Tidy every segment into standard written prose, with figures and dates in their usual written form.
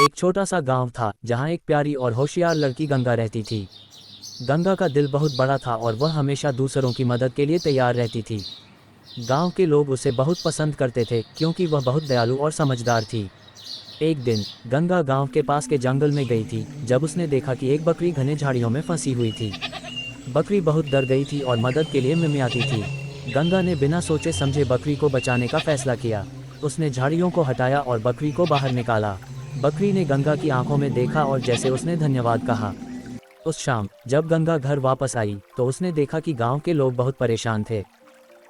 एक छोटा सा गांव था जहां एक प्यारी और होशियार लड़की गंगा रहती थी। गंगा का दिल बहुत बड़ा था और वह हमेशा दूसरों की मदद के लिए तैयार रहती थी। गांव के लोग उसे बहुत पसंद करते थे क्योंकि वह बहुत दयालु और समझदार थी। एक दिन गंगा गांव के पास के जंगल में गई थी जब उसने देखा कि एक बकरी घने झाड़ियों में फंसी हुई थी। बकरी बहुत डर गई थी और मदद के लिए मिमियाती थी। गंगा ने बिना सोचे समझे बकरी को बचाने का फैसला किया। उसने झाड़ियों को हटाया और बकरी को बाहर निकाला। बकरी ने गंगा की आंखों में देखा और जैसे उसने धन्यवाद कहा। उस शाम जब गंगा घर वापस आई तो उसने देखा कि गांव के लोग बहुत परेशान थे।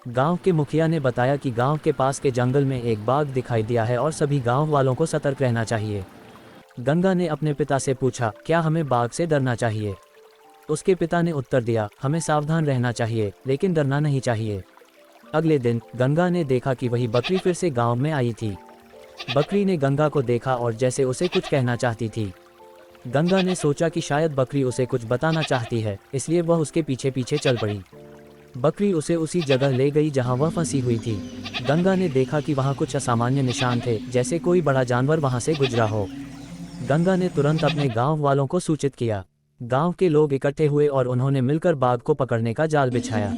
गांव के मुखिया ने बताया कि गांव के पास के जंगल में एक बाघ दिखाई दिया है और सभी गांव वालों को सतर्क रहना चाहिए। गंगा ने अपने पिता से पूछा, क्या हमें बाघ से डरना चाहिए? उसके पिता ने उत्तर दिया, हमें सावधान रहना चाहिए लेकिन डरना नहीं चाहिए। अगले दिन गंगा ने देखा कि वही बकरी फिर से गांव में आई थी। बकरी ने गंगा को देखा और जैसे उसे कुछ कहना चाहती थी। गंगा ने सोचा कि शायद बकरी उसे कुछ बताना चाहती है, इसलिए वह उसके पीछे पीछे चल पड़ी। बकरी उसे उसी जगह ले गई जहां वह फंसी हुई थी। गंगा ने देखा कि वहां कुछ असामान्य निशान थे, जैसे कोई बड़ा जानवर वहां से गुजरा हो। गंगा ने तुरंत अपने गांव वालों को सूचित किया। गांव के लोग इकट्ठे हुए और उन्होंने मिलकर बाघ को पकड़ने का जाल बिछाया।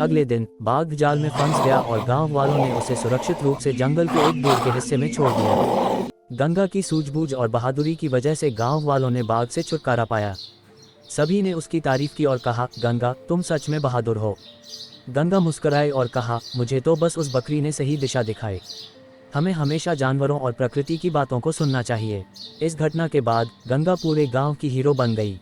अगले दिन बाघ जाल में फंस गया और गांव वालों ने उसे सुरक्षित रूप से जंगल के एक दूर के हिस्से में छोड़ दिया। गंगा की सूझबूझ और बहादुरी की वजह से गांव वालों ने बाघ से छुटकारा पाया। सभी ने उसकी तारीफ की और कहा, गंगा तुम सच में बहादुर हो। गंगा मुस्कुराए और कहा, मुझे तो बस उस बकरी ने सही दिशा दिखाई। हमें हमेशा जानवरों और प्रकृति की बातों को सुनना चाहिए। इस घटना के बाद गंगा पूरे गांव की हीरो बन गई।